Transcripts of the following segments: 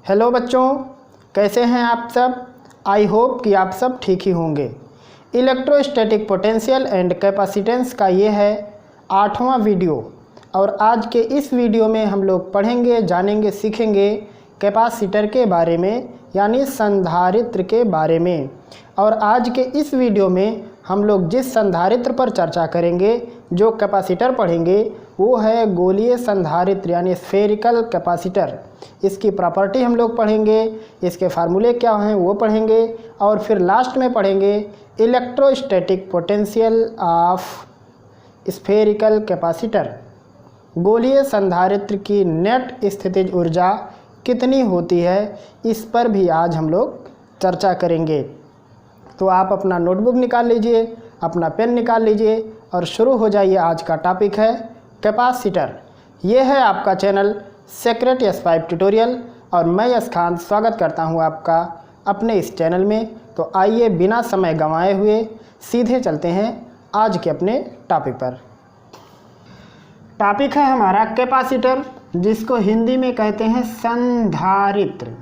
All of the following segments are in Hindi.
हेलो बच्चों, कैसे हैं आप सब। आई होप कि आप सब ठीक ही होंगे। इलेक्ट्रोस्टैटिक पोटेंशियल एंड कैपेसिटेंस का ये है 8वां वीडियो और आज के इस वीडियो में हम लोग पढ़ेंगे, जानेंगे, सीखेंगे कैपेसिटर के बारे में यानी संधारित्र के बारे में। और आज के इस वीडियो में हम लोग जिस संधारित्र पर चर्चा करेंगे, जो कैपेसिटर पढ़ेंगे, वो है गोलीय संधारित्र यानी स्फेरिकल कैपेसिटर। इसकी प्रॉपर्टी हम लोग पढ़ेंगे, इसके फार्मूले क्या हैं वो पढ़ेंगे और फिर लास्ट में पढ़ेंगे electrostatic potential of spherical capacitor. गोलीय संधारित्र की नेट स्थितिज ऊर्जा कितनी होती है, इस पर भी आज हम लोग चर्चा करेंगे। तो आप अपना नोटबुक निकाल लीजिए, अपना पेन निकाल लीजिए और शुरू हो जाइए। आज का टॉपिक है कैपेसिटर। ये है आपका चैनल सीक्रेट S5 ट्यूटोरियल और मैं यश खान स्वागत करता हूँ आपका अपने इस चैनल में। तो आइए बिना समय गंवाए हुए सीधे चलते हैं आज के अपने टॉपिक पर। टॉपिक है हमारा कैपेसिटर, जिसको हिंदी में कहते हैं संधारित्र।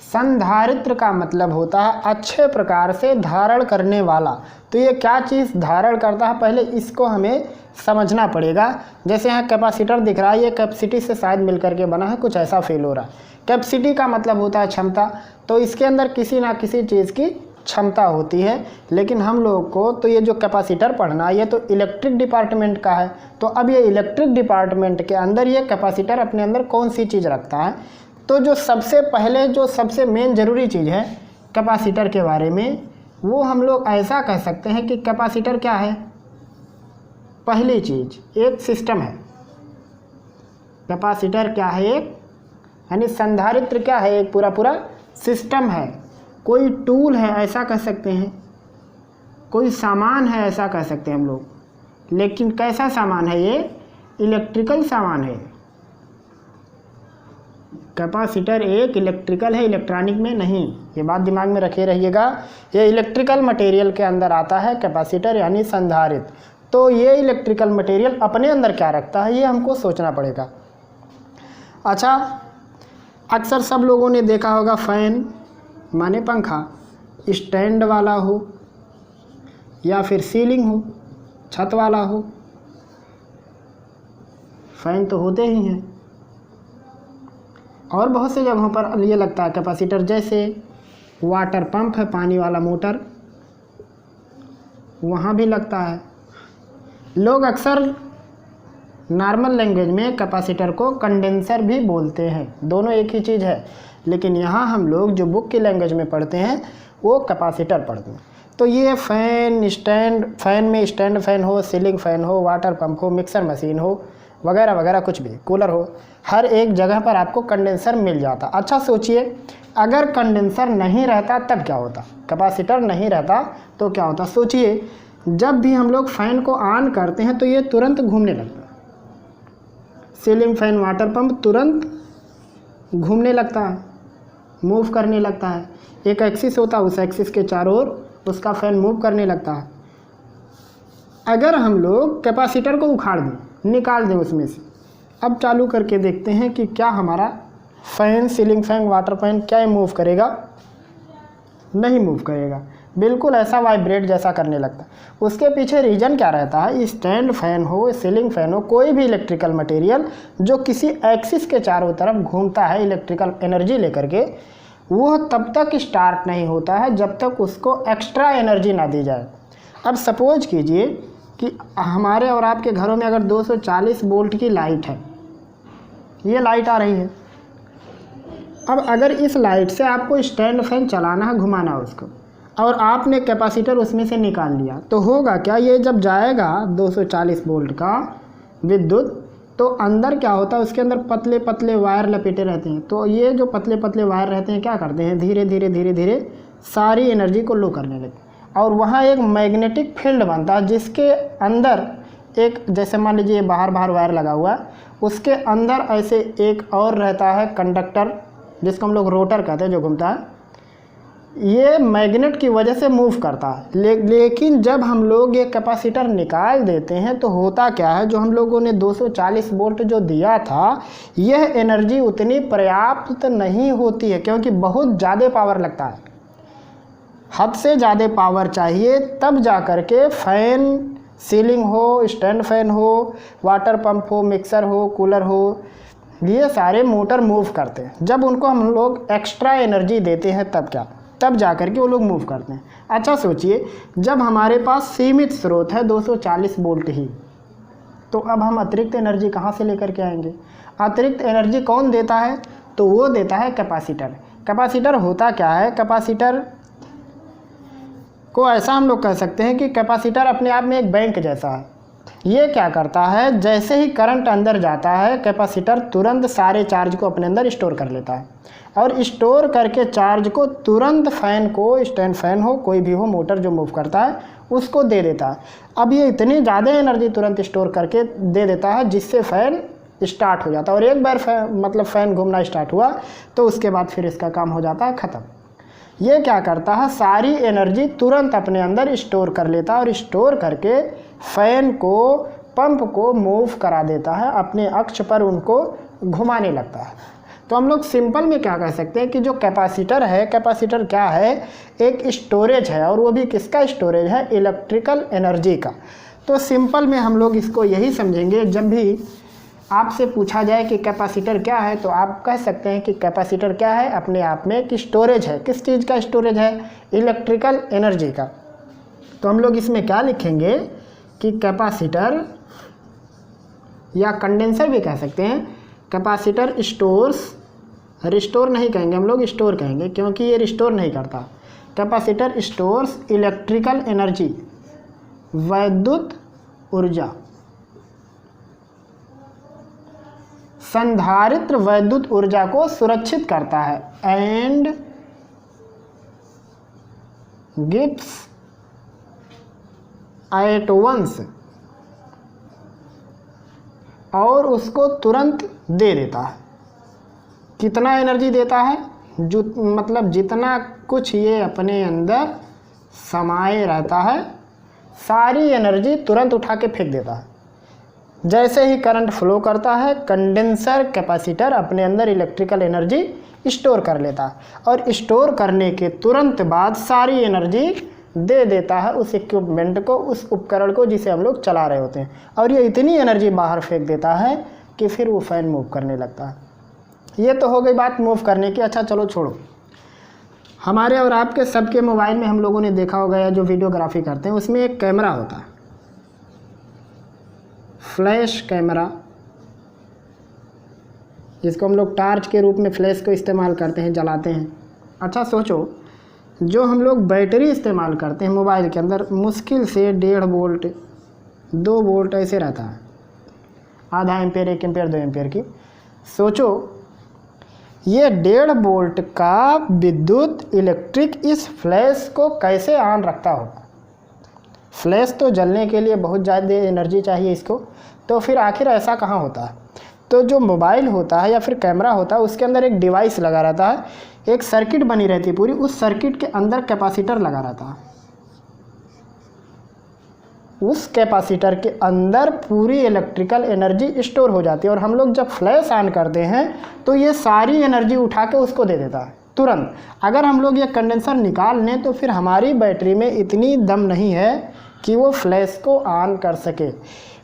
संधारित्र का मतलब होता है अच्छे प्रकार से धारण करने वाला। तो ये क्या चीज़ धारण करता है, पहले इसको हमें समझना पड़ेगा। जैसे यहाँ कैपेसिटर दिख रहा है, ये कैपेसिटी से शायद मिलकर के बना है, कुछ ऐसा फील हो रहा है। कैपेसिटी का मतलब होता है क्षमता, तो इसके अंदर किसी ना किसी चीज़ की क्षमता होती है। लेकिन हम लोगों को तो ये जो कैपेसिटर पढ़ना है, ये तो इलेक्ट्रिक डिपार्टमेंट का है। तो अब ये इलेक्ट्रिक डिपार्टमेंट के अंदर ये कैपेसिटर अपने अंदर कौन सी चीज़ रखता है, तो जो सबसे पहले जो सबसे मेन ज़रूरी चीज़ है कैपेसिटर के बारे में, वो हम लोग ऐसा कह सकते हैं कि कैपेसिटर क्या है। पहली चीज़ एक सिस्टम है। कैपेसिटर क्या है, एक यानी संधारित्र क्या है, एक पूरा सिस्टम है। कोई टूल है ऐसा कह सकते हैं, कोई सामान है ऐसा कह सकते हैं हम लोग। लेकिन कैसा सामान है, ये इलेक्ट्रिकल सामान है। कैपेसिटर एक इलेक्ट्रिकल है, इलेक्ट्रॉनिक में नहीं। ये बात दिमाग में रखे रहिएगा, ये इलेक्ट्रिकल मटेरियल के अंदर आता है कैपेसिटर यानी संधारित्र। तो ये इलेक्ट्रिकल मटेरियल अपने अंदर क्या रखता है, ये हमको सोचना पड़ेगा। अच्छा, अक्सर सब लोगों ने देखा होगा फैन माने पंखा, स्टैंड वाला हो या फिर सीलिंग हो, छत वाला हो, फैन तो होते ही हैं। और बहुत से जगहों पर ये लगता है कैपेसिटर, जैसे वाटर पंप है, पानी वाला मोटर, वहाँ भी लगता है। लोग अक्सर नॉर्मल लैंग्वेज में कैपेसिटर को कंडेंसर भी बोलते हैं, दोनों एक ही चीज़ है। लेकिन यहाँ हम लोग जो बुक की लैंग्वेज में पढ़ते हैं वो कैपेसिटर पढ़ते हैं। तो ये फैन, स्टैंड, फैन में स्टैंड फैन हो, सीलिंग फैन हो, वाटर पंप हो, मिक्सर मशीन हो, वगैरह वगैरह, कुछ भी, कूलर हो, हर एक जगह पर आपको कंडेंसर मिल जाता। अच्छा सोचिए, अगर कंडेंसर नहीं रहता तब क्या होता, कैपेसिटर नहीं रहता तो क्या होता। सोचिए, जब भी हम लोग फ़ैन को ऑन करते हैं तो ये तुरंत घूमने लगता है। सीलिंग फैन, वाटर पंप तुरंत घूमने लगता है, मूव करने लगता है। एक एक्सिस होता है, उस एक्सिस के चारों ओर उसका फ़ैन मूव करने लगता है। अगर हम लोग कैपेसिटर को उखाड़ दें, निकाल दें उसमें से, अब चालू करके देखते हैं कि क्या हमारा fan, ceiling fan, water fan क्या ये मूव करेगा? नहीं मूव करेगा, बिल्कुल ऐसा वाइब्रेट जैसा करने लगता है। उसके पीछे रीज़न क्या रहता है, स्टैंड फैन हो, सीलिंग फैन हो, कोई भी इलेक्ट्रिकल मटेरियल जो किसी एक्सिस के चारों तरफ घूमता है इलेक्ट्रिकल एनर्जी लेकर के, वो तब तक स्टार्ट नहीं होता है जब तक उसको एक्स्ट्रा एनर्जी ना दी जाए। अब सपोज कीजिए कि हमारे और आपके घरों में अगर 240 वोल्ट की लाइट है, ये लाइट आ रही है। अब अगर इस लाइट से आपको स्टैंड फैन चलाना है, घुमाना है उसको, और आपने कैपेसिटर उसमें से निकाल लिया, तो होगा क्या, ये जब जाएगा 240 वोल्ट का विद्युत, तो अंदर क्या होता है, उसके अंदर पतले पतले वायर लपेटे रहते हैं। तो ये जो पतले पतले वायर रहते हैं क्या करते हैं, धीरे धीरे धीरे धीरे सारी एनर्जी को लो करने लगते हैं। और वहाँ एक मैग्नेटिक फील्ड बनता है, जिसके अंदर एक, जैसे मान लीजिए बाहर वायर लगा हुआ है, उसके अंदर ऐसे एक और रहता है कंडक्टर, जिसको हम लोग रोटर कहते हैं, जो घूमता है। ये मैग्नेट की वजह से मूव करता है। लेकिन जब हम लोग ये कैपेसिटर निकाल देते हैं तो होता क्या है, जो हम लोगों ने 240 वोल्ट जो दिया था, यह एनर्जी उतनी पर्याप्त नहीं होती है, क्योंकि बहुत ज़्यादा पावर लगता है, हद से ज़्यादा पावर चाहिए, तब जा कर के फैन, सीलिंग हो, स्टैंड फैन हो, वाटर पंप हो, मिक्सर हो, कूलर हो, ये सारे मोटर मूव करते हैं। जब उनको हम लोग एक्स्ट्रा एनर्जी देते हैं तब जा कर के वो लोग मूव करते हैं। अच्छा सोचिए, जब हमारे पास सीमित स्रोत है 240 वोल्ट ही, तो अब हम अतिरिक्त एनर्जी कहाँ से लेकर के आएंगे? अतिरिक्त एनर्जी कौन देता है? तो वो देता है कैपेसिटर। कैपेसिटर होता क्या है? कैपेसिटर को ऐसा हम लोग कह सकते हैं कि कैपेसिटर अपने आप में एक बैंक जैसा है। ये क्या करता है, जैसे ही करंट अंदर जाता है, कैपेसिटर तुरंत सारे चार्ज को अपने अंदर स्टोर कर लेता है, और स्टोर करके चार्ज को तुरंत फैन को, स्टैंड फैन हो, कोई भी हो, मोटर जो मूव करता है, उसको दे देता है। अब ये इतनी ज़्यादा एनर्जी तुरंत स्टोर करके दे देता है जिससे फ़ैन स्टार्ट हो जाता है, और एक बार फ़ैन घूमना स्टार्ट हुआ तो उसके बाद फिर इसका काम हो जाता है ख़त्म। ये क्या करता है, सारी एनर्जी तुरंत अपने अंदर स्टोर कर लेता है, और स्टोर करके फ़ैन को, पंप को मूव करा देता है, अपने अक्ष पर उनको घुमाने लगता है। तो हम लोग सिंपल में क्या कह सकते हैं कि जो कैपेसिटर है, कैपेसिटर क्या है, एक स्टोरेज है, और वो भी किसका स्टोरेज है? इलेक्ट्रिकल एनर्जी का। तो सिंपल में हम लोग इसको यही समझेंगे, जब भी आपसे पूछा जाए कि कैपेसिटर क्या है, तो आप कह सकते हैं कि कैपेसिटर क्या है, अपने आप में एक स्टोरेज है। किस चीज़ का स्टोरेज है? इलेक्ट्रिकल एनर्जी का। तो हम लोग इसमें क्या लिखेंगे कि कैपेसिटर, या कंडेंसर भी कह सकते हैं, कैपेसिटर स्टोर्स, रिस्टोर नहीं कहेंगे हम लोग, स्टोर कहेंगे, क्योंकि ये रिस्टोर नहीं करता। कैपेसिटर स्टोर्स इलेक्ट्रिकल एनर्जी, वैद्युत ऊर्जा, संधारित्र वैद्युत ऊर्जा को सुरक्षित करता है, एंड गिव्स एट वंस, और उसको तुरंत दे देता है। कितना एनर्जी देता है? जो मतलब जितना कुछ ये अपने अंदर समाये रहता है, सारी एनर्जी तुरंत उठा के फेंक देता है। जैसे ही करंट फ्लो करता है, कंडेंसर कैपेसिटर अपने अंदर इलेक्ट्रिकल एनर्जी स्टोर कर लेता है, और स्टोर करने के तुरंत बाद सारी एनर्जी दे देता है उस इक्विपमेंट को, उस उपकरण को जिसे हम लोग चला रहे होते हैं, और ये इतनी एनर्जी बाहर फेंक देता है कि फिर वो फैन मूव करने लगता है। ये तो हो गई बात मूव करने की। अच्छा चलो छोड़ो, हमारे और आपके सबके मोबाइल में हम लोगों ने देखा होगा, या जो वीडियोग्राफी करते हैं उसमें एक कैमरा होता है, फ्लैश कैमरा, जिसको हम लोग टार्च के रूप में फ्लैश को इस्तेमाल करते हैं, जलाते हैं। अच्छा सोचो, जो हम लोग बैटरी इस्तेमाल करते हैं मोबाइल के अंदर, मुश्किल से 1.5 वोल्ट 2 वोल्ट ऐसे रहता है, आधा एम्पेयर, 1 एम्पेयर, 2 एम्पेयर की। सोचो ये 1.5 वोल्ट का विद्युत इलेक्ट्रिक इस फ्लैश को कैसे ऑन रखता होगा? फ्लैश तो जलने के लिए बहुत ज़्यादा एनर्जी चाहिए इसको, तो फिर आखिर ऐसा कहाँ होता है? तो जो मोबाइल होता है या फिर कैमरा होता है, उसके अंदर एक डिवाइस लगा रहता है, एक सर्किट बनी रहती है पूरी, उस सर्किट के अंदर कैपेसिटर लगा रहता है। उस कैपेसिटर के अंदर पूरी इलेक्ट्रिकल एनर्जी स्टोर हो जाती है, और हम लोग जब फ्लैश ऑन करते हैं तो ये सारी एनर्जी उठा के उसको दे देता है तुरंत। अगर हम लोग ये कंडेंसर निकाल लें तो फिर हमारी बैटरी में इतनी दम नहीं है कि वो फ्लैश को ऑन कर सके।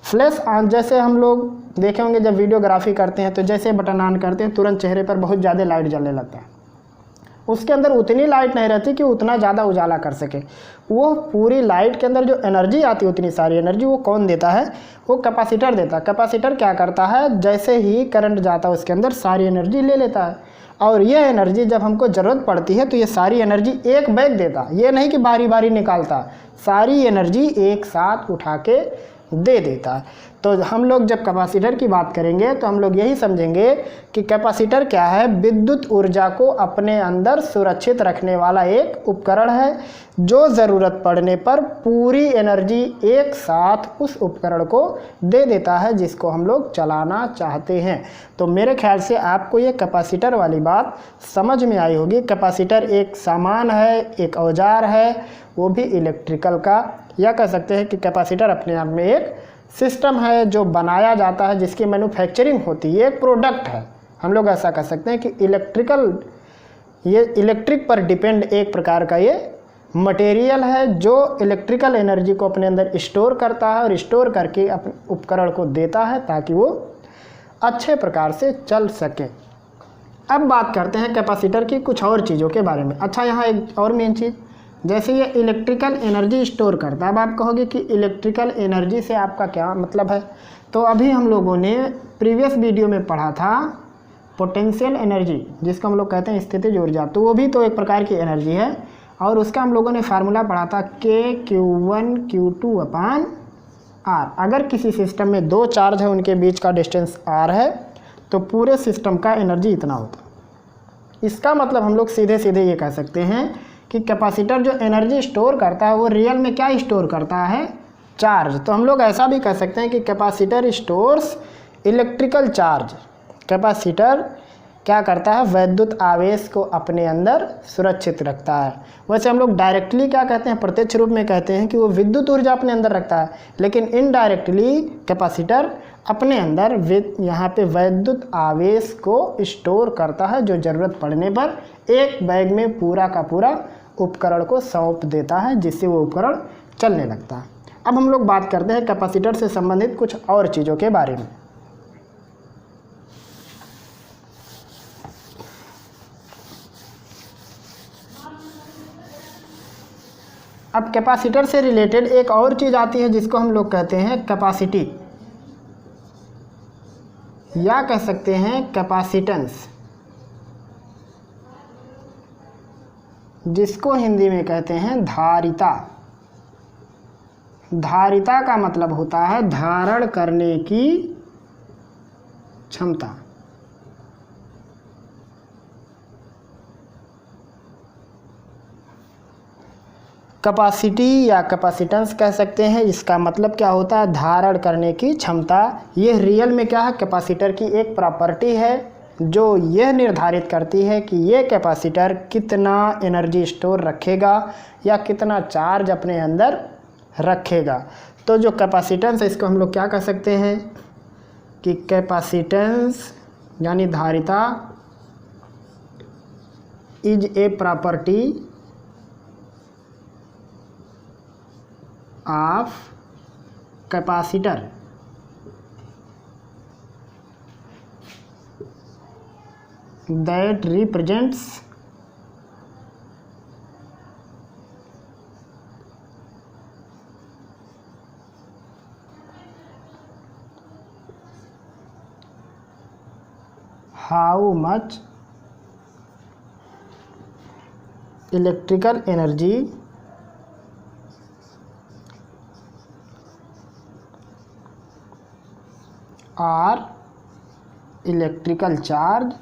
फ्लैश ऑन, जैसे हम लोग देखे होंगे जब वीडियोग्राफी करते हैं, तो जैसे बटन ऑन करते हैं तुरंत चेहरे पर बहुत ज़्यादा लाइट जलने लगता है। उसके अंदर उतनी लाइट नहीं रहती कि उतना ज़्यादा उजाला कर सके। वो पूरी लाइट के अंदर जो एनर्जी आती है, उतनी सारी एनर्जी वो कौन देता है? वो कैपेसिटर देता है। कैपेसिटर क्या करता है, जैसे ही करंट जाता है उसके अंदर सारी एनर्जी ले लेता है, और ये एनर्जी जब हमको ज़रूरत पड़ती है तो ये सारी एनर्जी एक बैग देता, ये नहीं कि बारी बारी निकालता, सारी एनर्जी एक साथ उठा के दे देता है। तो हम लोग जब कैपेसिटर की बात करेंगे तो हम लोग यही समझेंगे कि कैपेसिटर क्या है, विद्युत ऊर्जा को अपने अंदर सुरक्षित रखने वाला एक उपकरण है जो ज़रूरत पड़ने पर पूरी एनर्जी एक साथ उस उपकरण को दे देता है जिसको हम लोग चलाना चाहते हैं। तो मेरे ख्याल से आपको ये कैपेसिटर वाली बात समझ में आई होगी। कैपेसिटर एक सामान है, एक औजार है, वो भी इलेक्ट्रिकल का, या कह सकते हैं कि कैपेसिटर अपने आप में एक सिस्टम है जो बनाया जाता है, जिसकी मैन्युफैक्चरिंग होती है, एक प्रोडक्ट है। हम लोग ऐसा कह सकते हैं कि ये इलेक्ट्रिक पर डिपेंड एक प्रकार का ये मटेरियल है जो इलेक्ट्रिकल एनर्जी को अपने अंदर स्टोर करता है और स्टोर करके अपने उपकरण को देता है ताकि वो अच्छे प्रकार से चल सके। अब बात करते हैं कैपेसिटर की कुछ और चीज़ों के बारे में। अच्छा, यहाँ एक और मेन चीज़, जैसे ये इलेक्ट्रिकल एनर्जी स्टोर करता है। अब आप कहोगे कि इलेक्ट्रिकल एनर्जी से आपका क्या मतलब है, तो अभी हम लोगों ने प्रीवियस वीडियो में पढ़ा था पोटेंशियल एनर्जी, जिसको हम लोग कहते हैं स्थितिज ऊर्जा, तो वो भी तो एक प्रकार की एनर्जी है और उसका हम लोगों ने फार्मूला पढ़ा था K/Q1Q2/R। अगर किसी सिस्टम में दो चार्ज है, उनके बीच का डिस्टेंस R है, तो पूरे सिस्टम का एनर्जी इतना होता। इसका मतलब हम लोग सीधे सीधे ये कह सकते हैं कि कैपेसिटर जो एनर्जी स्टोर करता है वो रियल में क्या स्टोर करता है, चार्ज। तो हम लोग ऐसा भी कह सकते हैं कि capacitor stores electrical charge. Capacitor क्या करता है, वैद्युत आवेश को अपने अंदर सुरक्षित रखता है। वैसे हम लोग डायरेक्टली क्या कहते हैं, प्रत्यक्ष रूप में कहते हैं कि वो विद्युत ऊर्जा अपने अंदर रखता है, लेकिन इनडायरेक्टली कैपेसिटर अपने अंदर यहाँ पे वैद्युत आवेश को स्टोर करता है जो ज़रूरत पड़ने पर एक बैग में पूरा का पूरा उपकरण को सौंप देता है, जिससे वो उपकरण चलने लगता है। अब हम लोग बात करते हैं कैपेसिटर से संबंधित कुछ और चीज़ों के बारे में। अब कैपेसिटर से रिलेटेड एक और चीज़ आती है जिसको हम लोग कहते हैं कैपेसिटी, या कह सकते हैं कैपेसिटेंस, जिसको हिंदी में कहते हैं धारिता। धारिता का मतलब होता है धारण करने की क्षमता। कैपेसिटी या कैपेसिटेंस कह सकते हैं, इसका मतलब क्या होता है, धारण करने की क्षमता। ये रियल में क्या है, कैपेसिटर की एक प्रॉपर्टी है जो यह निर्धारित करती है कि ये कैपेसिटर कितना एनर्जी स्टोर रखेगा या कितना चार्ज अपने अंदर रखेगा। तो जो कैपेसिटेंस है इसको हम लोग क्या कह सकते हैं कि कैपेसिटेंस यानी धारिता is a property of capacitor that represents how much electrical energy or electrical charge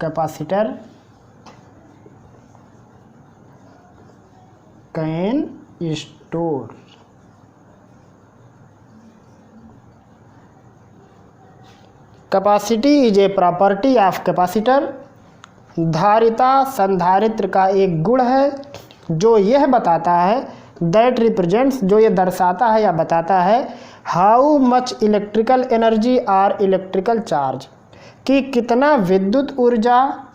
capacitor can store। Capacity is a property of capacitor. धारिता संधारित्र का एक गुण है जो यह बताता है, दैट रिप्रेजेंट्स, जो ये दर्शाता है या बताता है, हाउ मच इलेक्ट्रिकल एनर्जी और इलेक्ट्रिकल चार्ज, कि कितना विद्युत ऊर्जा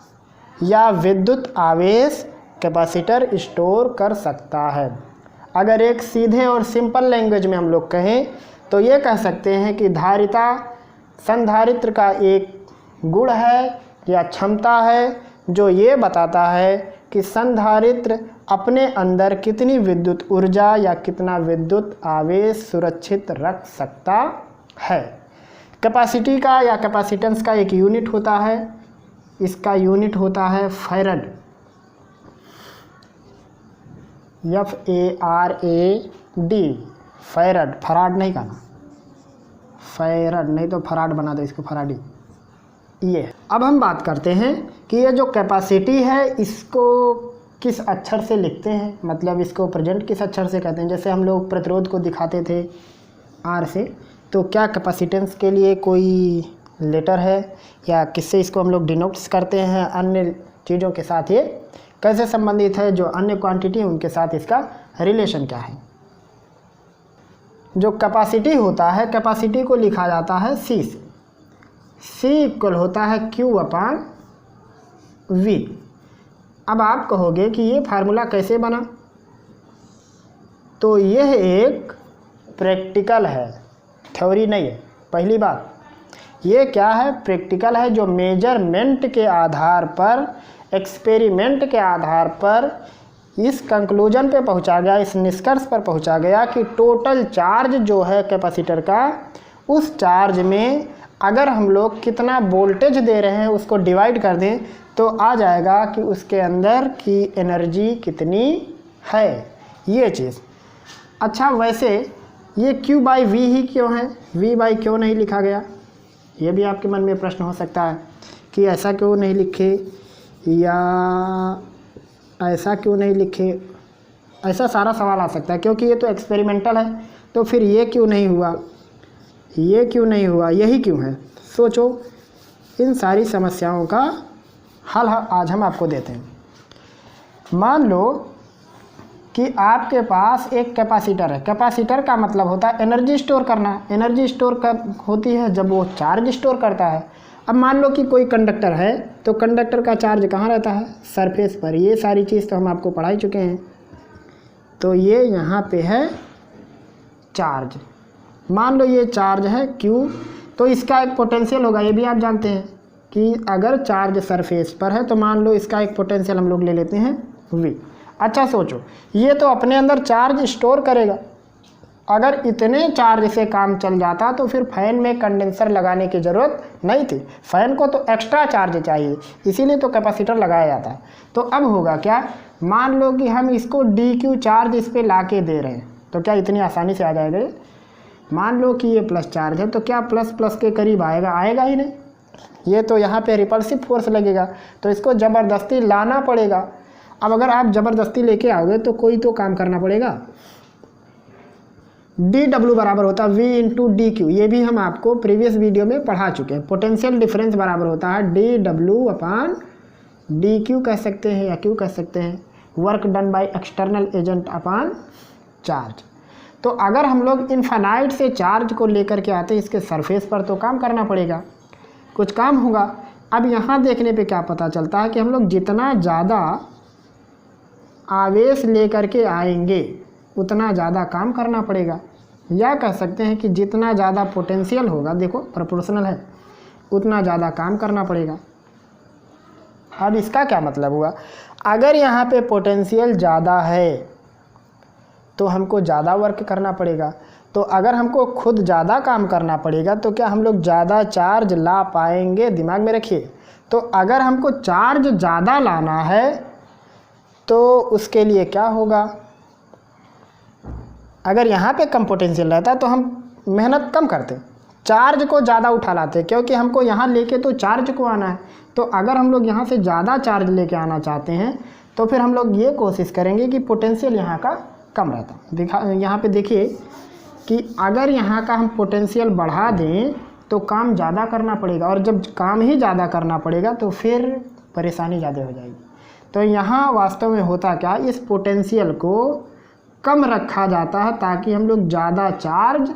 या विद्युत आवेश कैपेसिटर स्टोर कर सकता है। अगर एक सीधे और सिंपल लैंग्वेज में हम लोग कहें तो ये कह सकते हैं कि धारिता संधारित्र का एक गुण है या क्षमता है जो ये बताता है कि संधारित्र अपने अंदर कितनी विद्युत ऊर्जा या कितना विद्युत आवेश सुरक्षित रख सकता है। कैपेसिटी का या कैपेसिटेंस का एक यूनिट होता है, इसका यूनिट होता है फैरड। FARAD, फैराड, फराड नहीं कहना, फैराड नहीं तो फराड बना दो इसको, फराडी। ये अब हम बात करते हैं कि ये जो कैपेसिटी है इसको किस अक्षर से लिखते हैं, मतलब इसको प्रेजेंट किस अक्षर से कहते हैं। जैसे हम लोग प्रतिरोध को दिखाते थे R से, तो क्या कैपेसिटेंस के लिए कोई लेटर है या किससे इसको हम लोग डिनोट्स करते हैं, अन्य चीज़ों के साथ ये कैसे संबंधित है, जो अन्य क्वांटिटी है उनके साथ इसका रिलेशन क्या है। जो कैपेसिटी होता है, कैपेसिटी को लिखा जाता है C से। C इक्वल होता है Q/V। अब आप कहोगे कि ये फार्मूला कैसे बना, तो यह एक प्रैक्टिकल है, थ्योरी नहीं है। पहली बात ये क्या है, प्रैक्टिकल है, जो मेजरमेंट के आधार पर, एक्सपेरिमेंट के आधार पर इस कंक्लूजन पे पहुंचा गया, इस निष्कर्ष पर पहुंचा गया कि टोटल चार्ज जो है कैपेसिटर का, उस चार्ज में अगर हम लोग कितना वोल्टेज दे रहे हैं उसको डिवाइड कर दें तो आ जाएगा कि उसके अंदर की एनर्जी कितनी है, ये चीज़। अच्छा, वैसे ये Q/V ही क्यों है, V/ क्यों नहीं लिखा गया, ये भी आपके मन में प्रश्न हो सकता है कि ऐसा क्यों नहीं लिखे या ऐसा क्यों नहीं लिखे, ऐसा सारा सवाल आ सकता है, क्योंकि ये तो एक्सपेरिमेंटल है, तो फिर ये क्यों नहीं हुआ, ये क्यों नहीं हुआ, यही क्यों है। सोचो, इन सारी समस्याओं का हल आज हम आपको देते हैं। मान लो कि आपके पास एक कैपेसिटर है। कैपेसिटर का मतलब होता है एनर्जी स्टोर करना। एनर्जी स्टोर कब होती है, जब वो चार्ज स्टोर करता है। अब मान लो कि कोई कंडक्टर है, तो कंडक्टर का चार्ज कहाँ रहता है, सरफेस पर। ये सारी चीज़ तो हम आपको पढ़ा ही चुके हैं। तो ये यहाँ पे है चार्ज, मान लो ये चार्ज है Q, तो इसका एक पोटेंशियल होगा, ये भी आप जानते हैं कि अगर चार्ज सरफेस पर है तो मान लो इसका एक पोटेंशियल हम लोग ले लेते हैं V। अच्छा सोचो, ये तो अपने अंदर चार्ज स्टोर करेगा। अगर इतने चार्ज से काम चल जाता तो फिर फ़ैन में कंडेंसर लगाने की ज़रूरत नहीं थी। फ़ैन को तो एक्स्ट्रा चार्ज चाहिए, इसीलिए तो कैपेसिटर लगाया जाता है। तो अब होगा क्या, मान लो कि हम इसको dQ चार्ज इस पर ला के दे रहे हैं, तो क्या इतनी आसानी से आ जाएगा ये। मान लो कि ये प्लस चार्ज है, तो क्या प्लस प्लस के करीब आएगा, आएगा ही नहीं। ये तो यहाँ पे रिपल्सिव फोर्स लगेगा, तो इसको ज़बरदस्ती लाना पड़ेगा। अब अगर आप ज़बरदस्ती लेके आओगे तो कोई तो काम करना पड़ेगा। dW बराबर होता है V/dQ, ये भी हम आपको प्रीवियस वीडियो में पढ़ा चुके हैं। पोटेंशियल डिफरेंस बराबर होता है dW/dQ कह सकते हैं या Q कह सकते हैं, work done by external agent upon charge. तो अगर हम लोग इनफाइनाइट से चार्ज को लेकर के आते हैं इसके सरफेस पर, तो काम करना पड़ेगा, कुछ काम होगा। अब यहाँ देखने पे क्या पता चलता है कि हम लोग जितना ज़्यादा आवेश लेकर के आएंगे उतना ज़्यादा काम करना पड़ेगा, या कह सकते हैं कि जितना ज़्यादा पोटेंशियल होगा, देखो प्रोपोर्शनल है, उतना ज़्यादा काम करना पड़ेगा। अब इसका क्या मतलब हुआ, अगर यहाँ पे पोटेंशियल ज़्यादा है तो हमको ज़्यादा वर्क करना पड़ेगा। तो अगर हमको खुद ज़्यादा काम करना पड़ेगा तो क्या हम लोग ज़्यादा चार्ज ला पाएंगे, दिमाग में रखिए। तो अगर हमको चार्ज ज़्यादा लाना है तो उसके लिए क्या होगा, अगर यहाँ पे कम पोटेंशियल रहता तो हम मेहनत कम करते, चार्ज को ज़्यादा उठा लाते, क्योंकि हमको यहाँ लेके तो चार्ज को आना है। तो अगर हम लोग यहाँ से ज़्यादा चार्ज लेके आना चाहते हैं तो फिर हम लोग ये कोशिश करेंगे कि पोटेंशियल यहाँ का कम रहता। यहाँ पे देखिए कि अगर यहाँ का हम पोटेंशियल बढ़ा दें तो काम ज़्यादा करना पड़ेगा, और जब काम ही ज़्यादा करना पड़ेगा तो फिर परेशानी ज़्यादा हो जाएगी। तो यहाँ वास्तव में होता क्या, इस पोटेंशियल को कम रखा जाता है ताकि हम लोग ज़्यादा चार्ज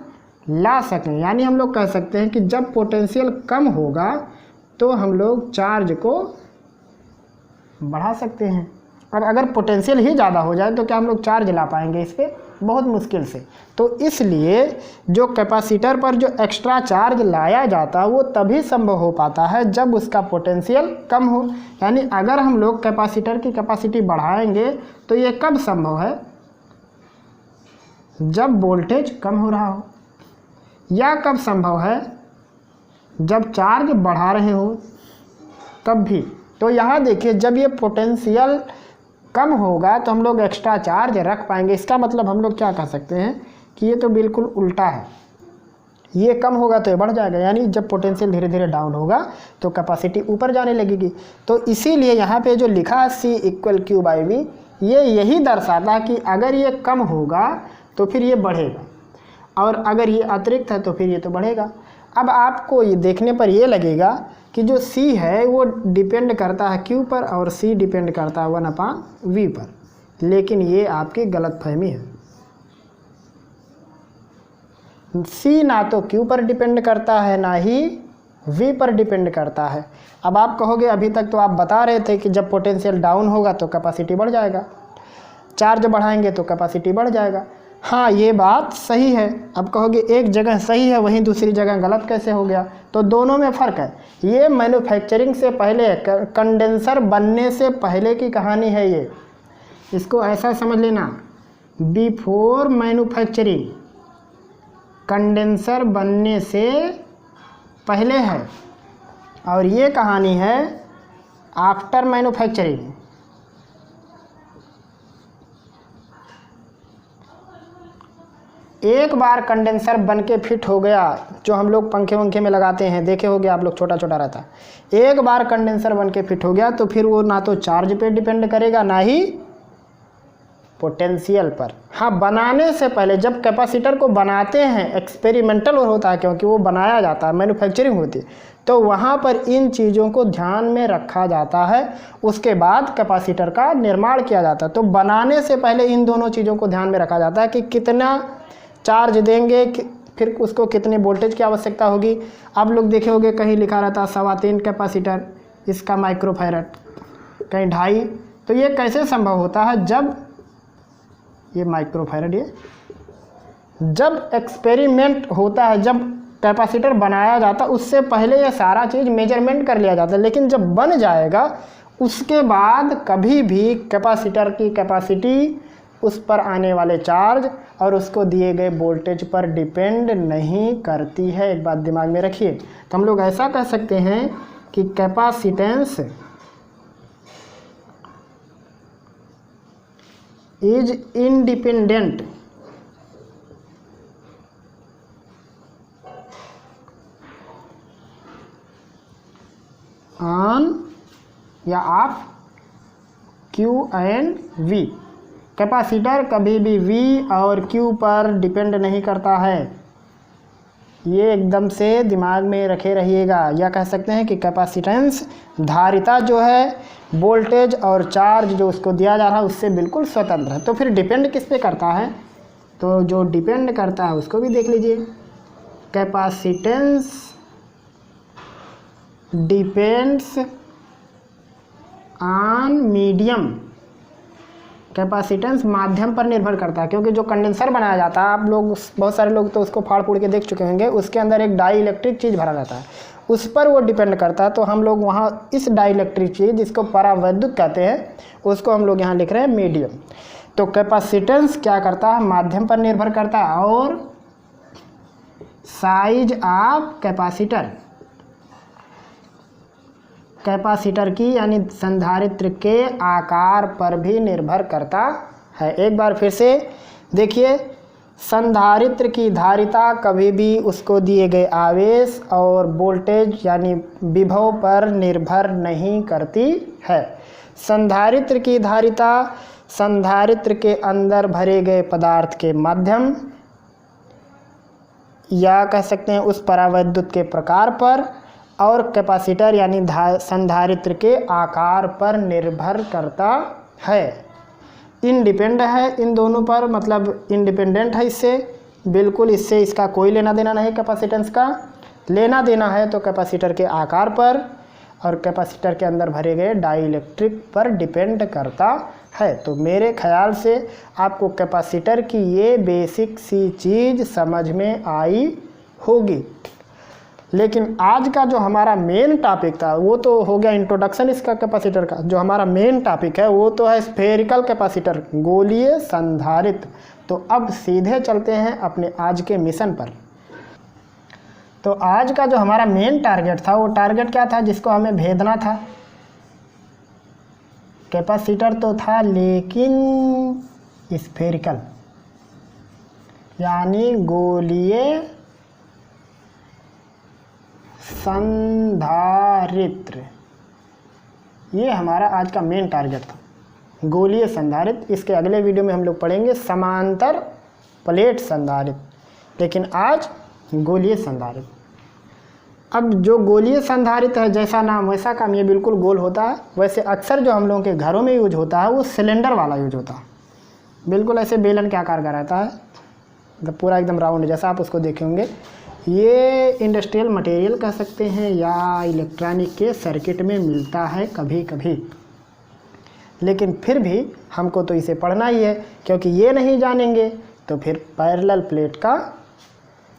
ला सकें। यानी हम लोग कह सकते हैं कि जब पोटेंशियल कम होगा तो हम लोग चार्ज को बढ़ा सकते हैं। अब अगर पोटेंशियल ही ज़्यादा हो जाए तो क्या हम लोग चार्ज ला पाएंगे इस पर, बहुत मुश्किल से। तो इसलिए जो कैपेसिटर पर जो एक्स्ट्रा चार्ज लाया जाता है वो तभी संभव हो पाता है जब उसका पोटेंशियल कम हो। यानी अगर हम लोग कैपेसिटर की कैपेसिटी बढ़ाएंगे तो ये कब संभव है, जब वोल्टेज कम हो रहा हो, या कब संभव है, जब चार्ज बढ़ा रहे हो, तब भी। तो यहाँ देखिए, जब ये पोटेंशियल कम होगा तो हम लोग एक्स्ट्रा चार्ज रख पाएंगे। इसका मतलब हम लोग क्या कह सकते हैं कि ये तो बिल्कुल उल्टा है, ये कम होगा तो ये बढ़ जाएगा, यानी जब पोटेंशियल धीरे धीरे डाउन होगा तो कैपेसिटी ऊपर जाने लगेगी। तो इसीलिए यहाँ पे जो लिखा है C = Q/V, ये यही दर्शाता है कि अगर ये कम होगा तो फिर ये बढ़ेगा, और अगर ये अतिरिक्त है तो फिर ये तो बढ़ेगा। अब आपको ये देखने पर ये लगेगा कि जो C है वो डिपेंड करता है Q पर और C डिपेंड करता है 1/V पर, लेकिन ये आपकी गलतफहमी है। C ना तो Q पर डिपेंड करता है ना ही V पर डिपेंड करता है। अब आप कहोगे अभी तक तो आप बता रहे थे कि जब पोटेंशियल डाउन होगा तो कैपेसिटी बढ़ जाएगा, चार्ज बढ़ाएंगे तो कैपेसिटी बढ़ जाएगा। हाँ, ये बात सही है। अब कहोगे एक जगह सही है वहीं दूसरी जगह गलत कैसे हो गया, तो दोनों में फ़र्क है। ये मैन्युफैक्चरिंग से पहले, कंडेंसर बनने से पहले की कहानी है ये, इसको ऐसा समझ लेना, बिफोर मैन्युफैक्चरिंग, कंडेंसर बनने से पहले है, और ये कहानी है आफ्टर मैन्युफैक्चरिंग। एक बार कंडेंसर बन के फिट हो गया, जो हम लोग पंखे वंखे में लगाते हैं, देखे होगे आप लोग, छोटा छोटा रहता है। एक बार कंडेंसर बन के फिट हो गया तो फिर वो ना तो चार्ज पे डिपेंड करेगा ना ही पोटेंशियल पर। हाँ, बनाने से पहले जब कैपेसिटर को बनाते हैं, एक्सपेरिमेंटल होता है क्योंकि वो बनाया जाता है, मैन्युफैक्चरिंग होती है, तो वहाँ पर इन चीज़ों को ध्यान में रखा जाता है। उसके बाद कैपेसिटर का निर्माण किया जाता है। तो बनाने से पहले इन दोनों चीज़ों को ध्यान में रखा जाता है कि कितना चार्ज देंगे, फिर उसको कितने वोल्टेज की आवश्यकता होगी। आप लोग देखे होंगे कहीं लिखा रहता है 3.25 कैपेसिटर, इसका माइक्रोफैरड, कहीं 2.5। तो ये कैसे संभव होता है? जब ये माइक्रोफैरड, ये जब एक्सपेरिमेंट होता है, जब कैपेसिटर बनाया जाता है, उससे पहले ये सारा चीज़ मेजरमेंट कर लिया जाता है। लेकिन जब बन जाएगा उसके बाद कभी भी कैपेसिटर की कैपेसिटी उस पर आने वाले चार्ज और उसको दिए गए वोल्टेज पर डिपेंड नहीं करती है। एक बात दिमाग में रखिए। तो हम लोग ऐसा कह सकते हैं कि कैपेसिटेंस इज इंडिपेंडेंट ऑन या of Q and V। Capacitor कभी भी V और Q पर डिपेंड नहीं करता है, ये एकदम से दिमाग में रखे रहिएगा। या कह सकते हैं कि कैपेसिटेंस, धारिता जो है, वोल्टेज और चार्ज जो उसको दिया जा रहा है उससे बिल्कुल स्वतंत्र है। तो फिर डिपेंड किस पे करता है? तो जो डिपेंड करता है उसको भी देख लीजिए। Capacitance depends on medium. Capacitance माध्यम पर निर्भर करता है, क्योंकि जो कंडेंसर बनाया जाता है, आप लोग, बहुत सारे लोग तो उसको फाड़ फूड़ के देख चुके होंगे, उसके अंदर एक डाई इलेक्ट्रिक चीज़ भरा रहता है, उस पर वो डिपेंड करता है। तो हम लोग वहाँ इस डाई इलेक्ट्रिक चीज़, जिसको परावैद्युत कहते हैं, उसको हम लोग यहाँ लिख रहे हैं मीडियम। तो कैपेसिटेंस क्या करता है? माध्यम पर निर्भर करता है। और साइज ऑफ कैपेसिटर, कैपेसिटर की यानी संधारित्र के आकार पर भी निर्भर करता है। एक बार फिर से देखिए, संधारित्र की धारिता कभी भी उसको दिए गए आवेश और वोल्टेज यानी विभव पर निर्भर नहीं करती है। संधारित्र की धारिता संधारित्र के अंदर भरे गए पदार्थ के माध्यम या कह सकते हैं उस परावैद्युत के प्रकार पर, और कैपेसिटर यानी संधारित्र के आकार पर निर्भर करता है। इंडिपेंड है इन दोनों पर, मतलब इंडिपेंडेंट है इससे, बिल्कुल इससे इसका कोई लेना देना नहीं। कैपेसिटेंस का लेना देना है तो कैपेसिटर के आकार पर और कैपेसिटर के अंदर भरे गए डाई इलेक्ट्रिक पर डिपेंड करता है। तो मेरे ख्याल से आपको कैपेसिटर की ये बेसिक सी चीज़ समझ में आई होगी। लेकिन आज का जो हमारा मेन टॉपिक था वो तो हो गया इंट्रोडक्शन इसका कैपेसिटर का। जो हमारा मेन टॉपिक है वो तो है स्फेरिकल कैपेसिटर, गोलीय संधारित्र। तो अब सीधे चलते हैं अपने आज के मिशन पर। तो आज का जो हमारा मेन टारगेट था, वो टारगेट क्या था जिसको हमें भेदना था? कैपेसिटर तो था लेकिन स्फेरिकल, यानी गोलीय संधारित्र। ये हमारा आज का मेन टारगेट था, गोलीय संधारित्र। इसके अगले वीडियो में हम लोग पढ़ेंगे समांतर प्लेट संधारित्र, लेकिन आज गोलीय संधारित्र। अब जो गोलीय संधारित्र है, जैसा नाम वैसा काम, ये बिल्कुल गोल होता है। वैसे अक्सर जो हम लोगों के घरों में यूज होता है वो सिलेंडर वाला यूज होता है, बिल्कुल ऐसे बेलन के आकार का रहता है, मतलब पूरा एकदम राउंड जैसा आप उसको देखे होंगे। ये इंडस्ट्रियल मटेरियल कह सकते हैं या इलेक्ट्रॉनिक के सर्किट में मिलता है कभी कभी, लेकिन फिर भी हमको तो इसे पढ़ना ही है, क्योंकि ये नहीं जानेंगे तो फिर पैरेलल प्लेट का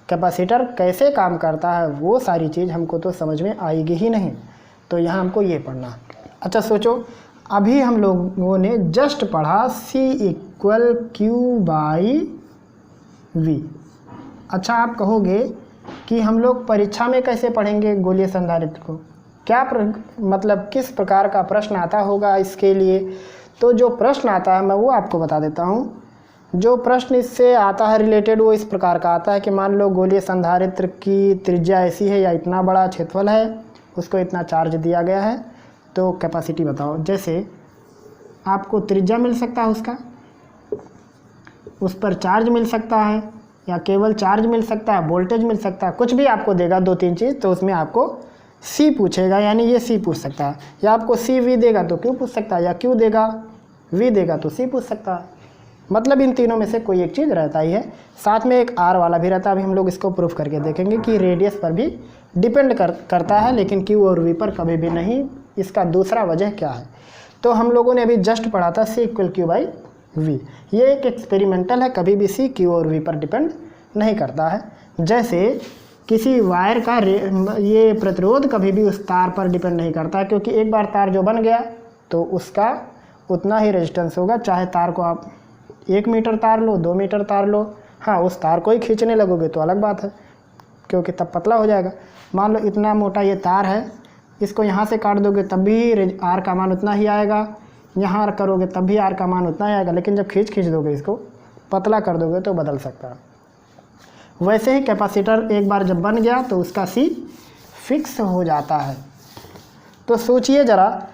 कैपेसिटर कैसे काम करता है वो सारी चीज़ हमको तो समझ में आएगी ही नहीं। तो यहाँ हमको ये पढ़ना। अच्छा सोचो, अभी हम लोगों ने जस्ट पढ़ा C = Q/V। अच्छा आप कहोगे कि हम लोग परीक्षा में कैसे पढ़ेंगे गोलीय संधारित्र को, क्या मतलब किस प्रकार का प्रश्न आता होगा इसके लिए। तो जो प्रश्न आता है मैं वो आपको बता देता हूँ। जो प्रश्न इससे आता है रिलेटेड वो इस प्रकार का आता है कि मान लो गोलीय संधारित्र की त्रिज्या ऐसी है या इतना बड़ा क्षेत्रफल है, उसको इतना चार्ज दिया गया है, तो कैपेसिटी बताओ। जैसे आपको त्रिज्या मिल सकता है उसका, उस पर चार्ज मिल सकता है या केवल चार्ज मिल सकता है, वोल्टेज मिल सकता है, कुछ भी आपको देगा 2-3 चीज़, तो उसमें आपको C पूछेगा, यानी ये C पूछ सकता है। या आपको CV देगा तो Q पूछ सकता है, या Q देगा V देगा तो C पूछ सकता है। मतलब इन तीनों में से कोई एक चीज़ रहता ही है। साथ में एक R वाला भी रहता है। अभी हम लोग इसको प्रूफ करके देखेंगे कि रेडियस पर भी डिपेंड करता है, लेकिन Q और V पर कभी भी नहीं। इसका दूसरा वजह क्या है, तो हम लोगों ने अभी जस्ट पढ़ा था C = Q/V। ये एक एक्सपेरिमेंटल है, कभी भी C Q और V पर डिपेंड नहीं करता है। जैसे किसी वायर का ये प्रतिरोध कभी भी उस तार पर डिपेंड नहीं करता, क्योंकि एक बार तार जो बन गया तो उसका उतना ही रेजिस्टेंस होगा, चाहे तार को आप 1 मीटर तार लो, 2 मीटर तार लो। हाँ, उस तार को ही खींचने लगोगे तो अलग बात है, क्योंकि तब पतला हो जाएगा। मान लो इतना मोटा ये तार है, इसको यहाँ से काट दोगे तब भी R का मान उतना ही आएगा, यहाँ करोगे तब भी R का मान उतना ही आएगा, लेकिन जब खींच दोगे इसको, पतला कर दोगे तो बदल सकता है। वैसे ही कैपेसिटर एक बार जब बन गया तो उसका C फिक्स हो जाता है। तो सोचिए ज़रा,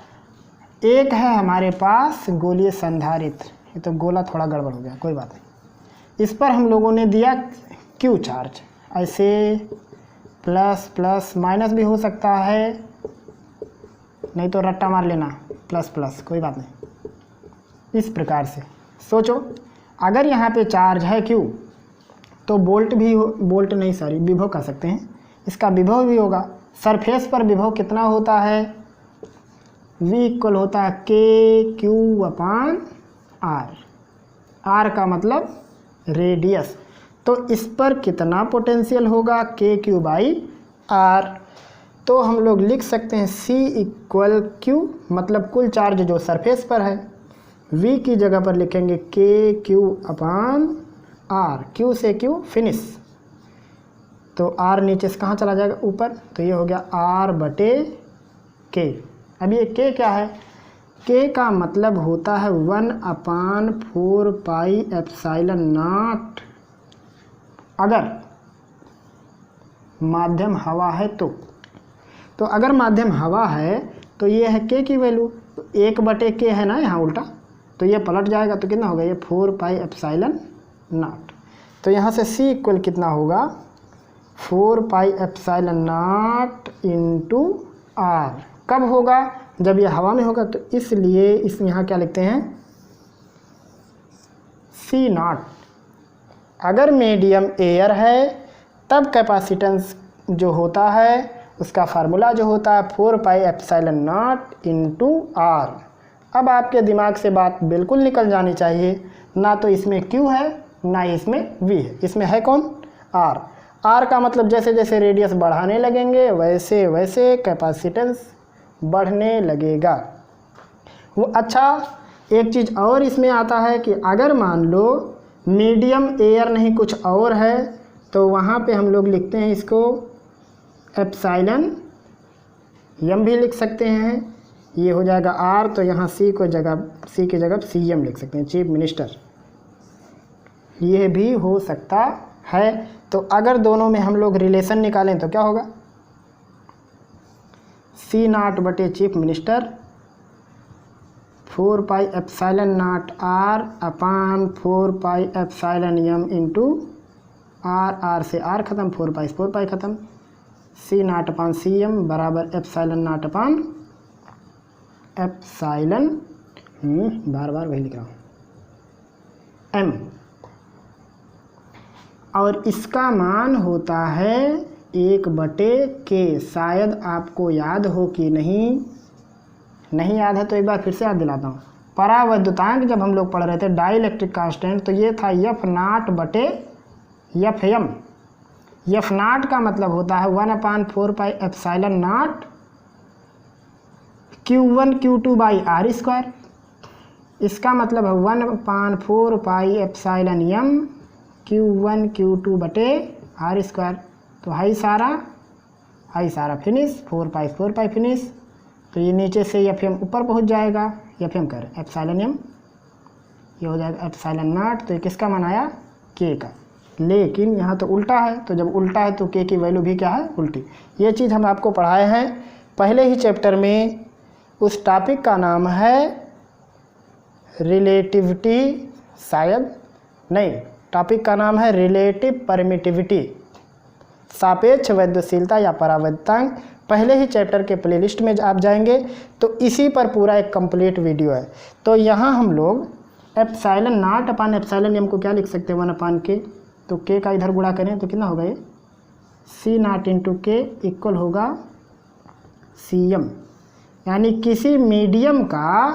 एक है हमारे पास गोलीय संधारित्र, ये तो गोला थोड़ा गड़बड़ हो गया, कोई बात नहीं। इस पर हम लोगों ने दिया Q चार्ज, ऐसे प्लस प्लस माइनस भी हो सकता है, नहीं तो रट्टा मार लेना प्लस प्लस, कोई बात नहीं। इस प्रकार से सोचो, अगर यहाँ पे चार्ज है Q तो विभव कह सकते हैं, इसका विभव भी होगा। सरफेस पर विभव कितना होता है, V = होता है KQ/R। R का मतलब रेडियस, तो इस पर कितना पोटेंशियल होगा, KQ/R। तो हम लोग लिख सकते हैं C = Q, मतलब कुल चार्ज जो सरफेस पर है। V की जगह पर लिखेंगे KQ/R, Q से Q फिनिश, तो R नीचे से कहाँ चला जाएगा, ऊपर, तो ये हो गया R/K। अब ये K क्या है, K का मतलब होता है 1/4πε0। अगर माध्यम हवा है तो अगर माध्यम हवा है तो ये है K की वैल्यू, 1/K है ना यहाँ उल्टा, तो ये पलट जाएगा तो कितना होगा, ये 4πε0। तो यहाँ से C = कितना होगा, 4πε0 × R। कब होगा, जब ये हवा में होगा, तो इसलिए इसमें यहाँ क्या लिखते हैं, C0। अगर मीडियम एयर है तब कैपेसिटेंस जो होता है उसका फार्मूला जो होता है 4πε0 × R। अब आपके दिमाग से बात बिल्कुल निकल जानी चाहिए, ना तो इसमें Q है ना इसमें V है, इसमें है कौन, R। R का मतलब जैसे जैसे रेडियस बढ़ाने लगेंगे वैसे वैसे कैपेसिटेंस बढ़ने लगेगा। वो अच्छा, एक चीज़ और इसमें आता है कि अगर मान लो मीडियम एयर नहीं कुछ और है, तो वहाँ पे हम लोग लिखते हैं इसको एप्सिलॉन m भी लिख सकते हैं, ये हो जाएगा आर, तो यहाँ सी की जगह CM लिख सकते हैं, चीफ मिनिस्टर। ये भी हो सकता है। तो अगर दोनों में हम लोग रिलेशन निकालें तो क्या होगा, C0 बटे chief minister 4 pi epsilon not R upon 4 pi epsilon M into R से R ख़त्म, 4 पाई 4 पाई ख़त्म, C0 अपान CM बराबर एप्सिलॉन नॉट अपान एप्सिलॉन, बार बार वही लिख रहा हूँ, M। और इसका मान होता है 1/K। शायद आपको याद हो कि नहीं याद है तो एक बार फिर से याद दिलाता हूँ। परावैद्युतांक जब हम लोग पढ़ रहे थे डाइलेक्ट्रिक कांस्टेंट, तो ये था F0 बटे Fm। F0 का मतलब होता है 1/4 pi epsilon not Q1 Q2 by R square. इसका मतलब है 1/4 pi epsilon M Q1 Q2 बटे R स्क्वायर। तो हाई सारा फिनिश, 4 पाई फिनिश। तो ये नीचे से Fm ऊपर पहुंच जाएगा, Fm कर एप्सिलॉन M, ये हो जाएगा एप्सिलॉन नॉट। तो ये किसका मान आया, K का। लेकिन यहाँ तो उल्टा है, तो जब उल्टा है तो K की वैल्यू भी क्या है, उल्टी। ये चीज़ हम आपको पढ़ाए हैं पहले ही चैप्टर में। उस टॉपिक का नाम है रिलेटिविटी, शायद नहीं, टॉपिक का नाम है रिलेटिव परमिटिविटी, सापेक्ष वैद्युशीलता या परावैद्युतांक। पहले ही चैप्टर के प्लेलिस्ट में आप जाएंगे तो इसी पर पूरा एक कंप्लीट वीडियो है। तो यहाँ हम लोग epsilon not upon epsilon M को क्या लिख सकते हैं, 1/K। तो K का इधर गुणा करें तो कितना होगा, ये C0 इंटू K इक्वल होगा CM। यानी किसी मीडियम का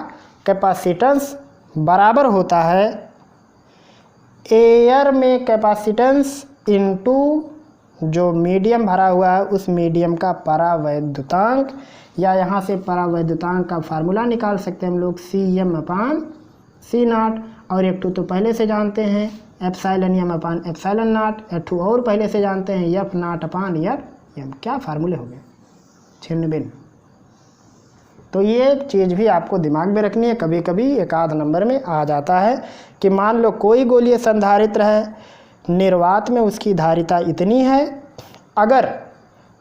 कैपेसिटेंस बराबर होता है एयर में कैपेसिटेंस इंटू जो मीडियम भरा हुआ है उस मीडियम का परावैद्युतांक, या यहाँ से परावैद्युतांक का फार्मूला निकाल सकते हैं हम लोग CM अपान C0। और एक तो पहले से जानते हैं epsilon M upon epsilon not, F2 और पहले से जानते हैं F0 अपान Fm। क्या फार्मूले हो गए, छिन्न-भिन्न। तो ये चीज़ भी आपको दिमाग में रखनी है। कभी कभी एक आध नंबर में आ जाता है कि मान लो कोई गोलीय संधारित्र है, निर्वात में उसकी धारिता इतनी है, अगर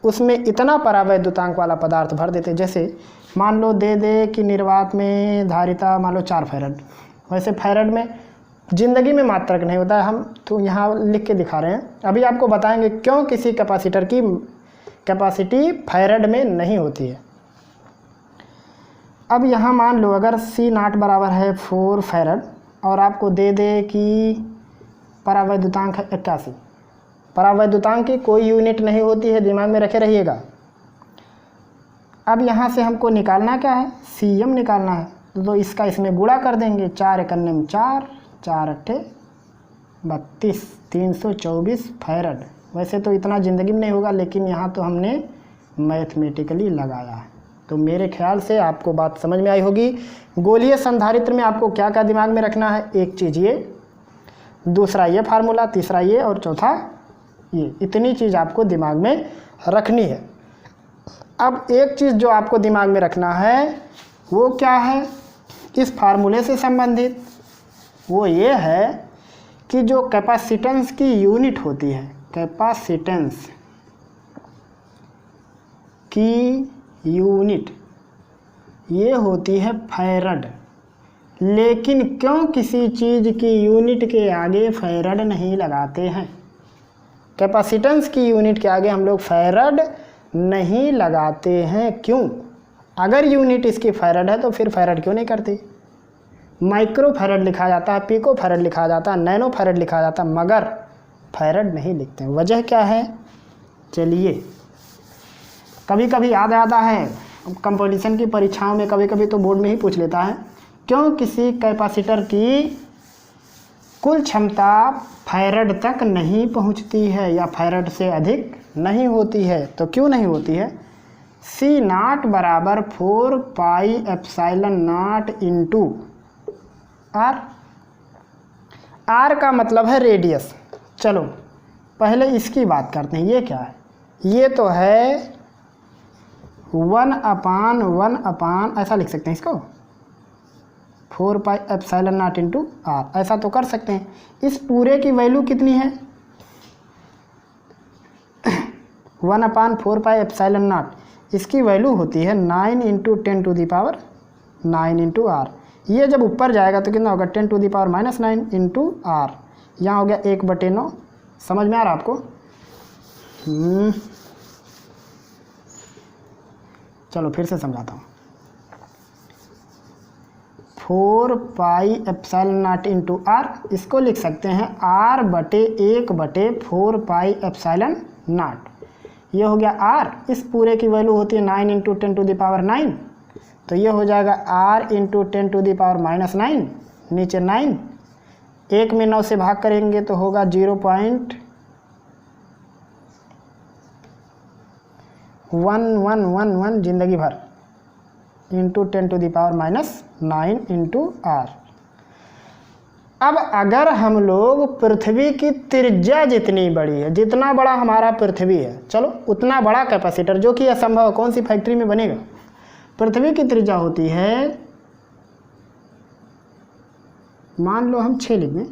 उसमें इतना परावैद्युतांक वाला पदार्थ भर देते, जैसे मान लो दे कि निर्वात में धारिता मान लो 4 फैरड। वैसे फैरड में ज़िंदगी में मात्रक नहीं होता है, हम तो यहाँ लिख के दिखा रहे हैं। अभी आपको बताएंगे क्यों किसी कैपेसिटर की कैपेसिटी फैरड में नहीं होती है। अब यहाँ मान लो अगर C0 बराबर है 4 फैरड और आपको दे कि परावैद्युतांक है 81। परावैद्युतांक की कोई यूनिट नहीं होती है, दिमाग में रखे रहिएगा। अब यहाँ से हमको निकालना क्या है, CM निकालना है। तो इसका इसमें गुणा कर देंगे, 4 एकन्ने में 4, 4 अट्ठे 32, 324 फैरड। वैसे तो इतना ज़िंदगी में नहीं होगा, लेकिन यहाँ तो हमने मैथमेटिकली लगाया है। तो मेरे ख्याल से आपको बात समझ में आई होगी। गोलीय संधारित्र में आपको क्या क्या दिमाग में रखना है, एक चीज़ ये, दूसरा ये फार्मूला, तीसरा ये और चौथा ये, इतनी चीज़ आपको दिमाग में रखनी है। अब एक चीज़ जो आपको दिमाग में रखना है वो क्या है, इस फार्मूले से संबंधित, वो ये है कि जो कैपेसिटेंस की यूनिट होती है, कैपेसिटेंस की यूनिट ये होती है फैरड। लेकिन क्यों किसी चीज़ की यूनिट के आगे फैरड नहीं लगाते हैं, कैपेसिटेंस की यूनिट के आगे हम लोग फैरड नहीं लगाते हैं, क्यों? अगर यूनिट इसकी फैरड है तो फिर फैरड क्यों नहीं करती? माइक्रो फैरड लिखा जाता है, पिको फैरड लिखा जाता है, नैनो फैरड लिखा जाता है, मगर फैरड नहीं लिखते हैं। वजह क्या है, चलिए कभी कभी याद आता है, कंपटीशन की परीक्षाओं में कभी कभी तो बोर्ड में ही पूछ लेता है, क्यों किसी कैपेसिटर की कुल क्षमता फैरड तक नहीं पहुंचती है या फैरड से अधिक नहीं होती है? तो क्यों नहीं होती है? C0 बराबर 4 pi epsilon naught into R। R का मतलब है रेडियस। चलो पहले इसकी बात करते हैं, ये क्या है? ये तो है 1/1 ऐसा लिख सकते हैं इसको, 4 pi epsilon naught into r, ऐसा तो कर सकते हैं। इस पूरे की वैल्यू कितनी है 1/4 पाई एप्सिलॉन नॉट, इसकी वैल्यू होती है 9 into 10 to the power 9 into r. ये जब ऊपर जाएगा तो कितना होगा 10 to the power -9 into r, यहाँ हो गया 1/9। समझ में आ रहा आपको? चलो फिर से समझाता हूँ। 4 pi epsilon naught into r, इसको लिख सकते हैं r/1/4 पाई एप्सिलॉन नॉट। ये हो गया r, इस पूरे की वैल्यू होती है 9 इंटू 10 टू दी पावर 9, तो ये हो जाएगा r into 10 to the power -9, नीचे 9, 1 में 9 से भाग करेंगे तो होगा 0.1111 जिंदगी भर, into 10 to the power -9 into r. अब अगर हम लोग पृथ्वी की त्रिज्या जितनी बड़ी है, जितना बड़ा हमारा पृथ्वी है, चलो उतना बड़ा कैपेसिटर, जो कि असंभव है, कौन सी फैक्ट्री में बनेगा। पृथ्वी की त्रिज्या होती है, मान लो हम 6 लिख दें,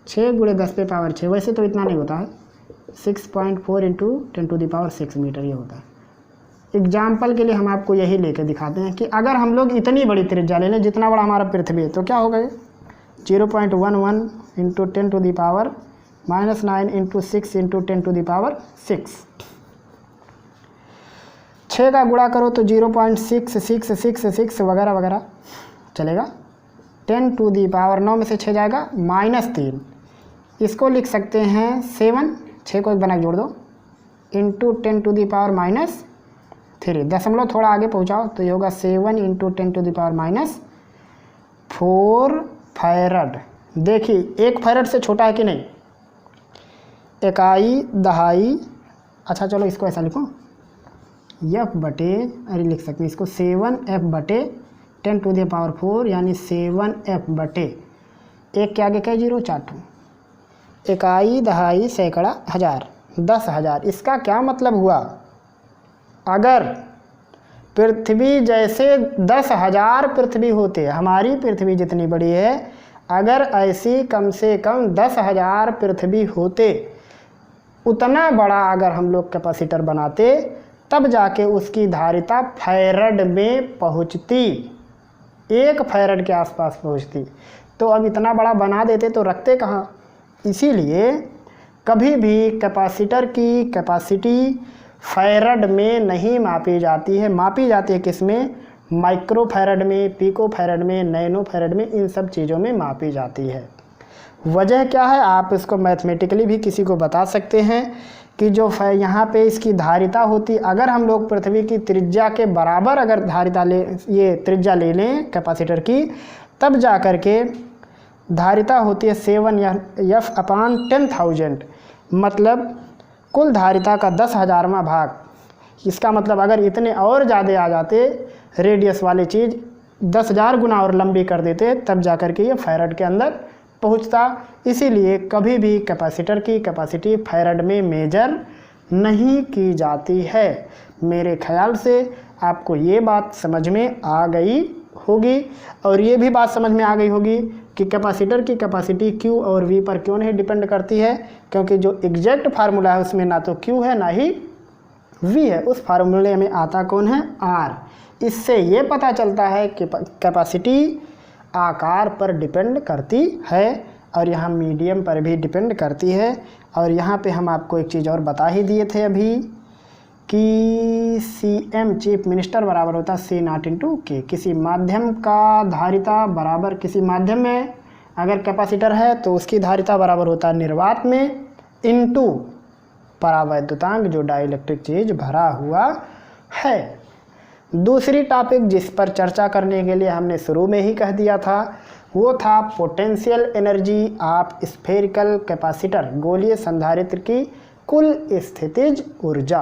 6 × 10⁻⁶, वैसे तो इतना नहीं होता है, 6.4 into 10 to the power 6 meter ये होता है। एग्जाम्पल के लिए हम आपको यही लेकर दिखाते हैं कि अगर हम लोग इतनी बड़ी त्रिज्या ले लें, जितना बड़ा हमारा पृथ्वी है, तो क्या होगा ये 0.11 into 10 to the power -9 into 6 into 10 to the power 6। 6 का गुणा करो तो 0.6666 वगैरह वगैरह चलेगा। 10 टू दी पावर 9 में से 6 जाएगा -3, इसको लिख सकते हैं 7, 6 को एक बना के जोड़ दो, इंटू 10 टू दी पावर -3, दशमलव थोड़ा आगे पहुंचाओ तो ये होगा 7 into 10 to the power -4 farad. देखिए 1 फैरड से छोटा है कि नहीं, इकाई दहाई। अच्छा चलो इसको ऐसा लिखो, अरे लिख सकते हैं इसको 7f/10 टू दी पावर 4, यानी 7f/1 के आगे क्या 0, 4 इकाई दहाई सैकड़ा हज़ार 10,000। इसका क्या मतलब हुआ, अगर पृथ्वी जैसे 10,000 पृथ्वी होते, हमारी पृथ्वी जितनी बड़ी है, अगर ऐसी कम से कम 10,000 पृथ्वी होते, उतना बड़ा अगर हम लोग कैपेसिटर बनाते, तब जाके उसकी धारिता फैरड में पहुंचती, 1 फैरड के आसपास पहुंचती। तो अब इतना बड़ा बना देते तो रखते कहाँ। इसीलिए कभी भी कैपेसिटर की कैपेसिटी फैरड में नहीं मापी जाती है, मापी जाती है किस में, माइक्रो फैरड में, पिको फैरड में, नैनो फैरड में, इन सब चीज़ों में मापी जाती है। वजह क्या है, आप इसको मैथमेटिकली भी किसी को बता सकते हैं कि जो यहाँ पे इसकी धारिता होती, अगर हम लोग पृथ्वी की त्रिज्या के बराबर अगर धारिता ये त्रिज्या ले लें कैपेसिटर की, तब जा कर के धारिता होती है 7f/10,000, मतलब कुल धारिता का 10,000वां भाग। इसका मतलब अगर इतने और ज़्यादा आ जाते, रेडियस वाली चीज़ 10,000 गुना और लंबी कर देते, तब जा कर के ये फैरड के अंदर पहुंचता। इसीलिए कभी भी कैपेसिटर की कैपेसिटी फैरड में मेजर नहीं की जाती है। मेरे ख्याल से आपको ये बात समझ में आ गई होगी, और ये भी बात समझ में आ गई होगी कि कैपेसिटर की कैपेसिटी Q और V पर क्यों नहीं डिपेंड करती है, क्योंकि जो एग्जैक्ट फार्मूला है उसमें ना तो Q है ना ही V है, उस फार्मूले में आता कौन है, R। इससे ये पता चलता है कि कैपेसिटी आकार पर डिपेंड करती है, और यहाँ मीडियम पर भी डिपेंड करती है। और यहाँ पे हम आपको एक चीज़ और बता ही दिए थे अभी कि CM चीफ मिनिस्टर बराबर होता है C0/K। किसी माध्यम का धारिता बराबर, किसी माध्यम में अगर कैपेसिटर है तो उसकी धारिता बराबर होता है निर्वात में इंटू परावैद्युतांक, जो डाइलेक्ट्रिक चीज़ भरा हुआ है। दूसरी टॉपिक जिस पर चर्चा करने के लिए हमने शुरू में ही कह दिया था, वो था potential energy of spherical capacitor, गोलीय संधारित्र की कुल स्थितिज ऊर्जा।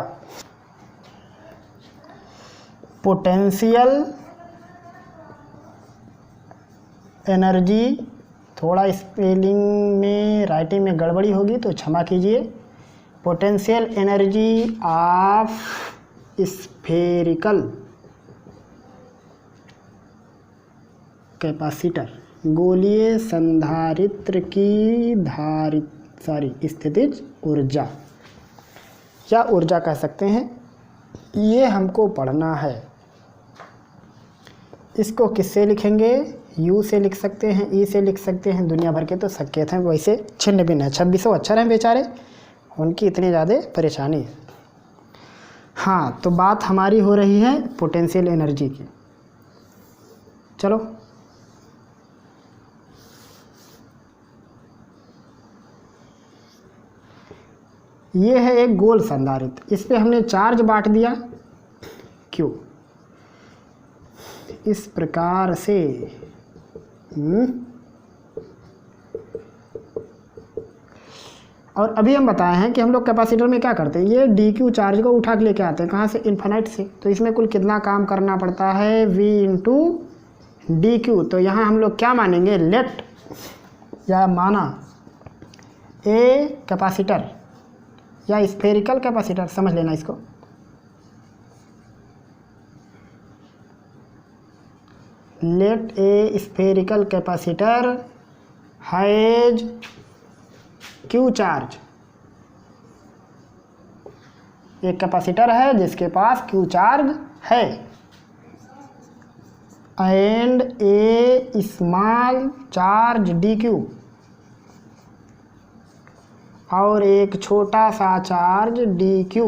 पोटेंशियल एनर्जी, थोड़ा स्पेलिंग में राइटिंग में गड़बड़ी होगी तो क्षमा कीजिए। Potential energy of spherical capacitor गोलीय संधारित्र की स्थितिज ऊर्जा या ऊर्जा कह सकते हैं, ये हमको पढ़ना है। इसको किससे लिखेंगे? U से लिख सकते हैं, E से लिख सकते हैं, दुनिया भर के तो संकेत हैं, वैसे छिन्न भिन्न है। 2600 अक्षर हैं बेचारे, उनकी इतनी ज़्यादा परेशानी है। हाँ, तो बात हमारी हो रही है पोटेंशियल एनर्जी की। चलो ये है एक गोल संधारित्र, इस पे हमने चार्ज बांट दिया Q इस प्रकार से। और अभी हम बताए हैं कि हम लोग कैपेसिटर में क्या करते हैं, ये dq चार्ज को उठा के लेके आते हैं कहाँ से? इन्फिनिट से। तो इसमें कुल कितना काम करना पड़ता है? v into dq। तो यहाँ हम लोग क्या मानेंगे? लेट या माना ए कैपेसिटर या स्फेरिकल कैपेसिटर, समझ लेना इसको। Let a spherical capacitor has Q charge. एक कैपेसिटर है जिसके पास Q चार्ज है and a small charge dq और एक छोटा सा चार्ज dq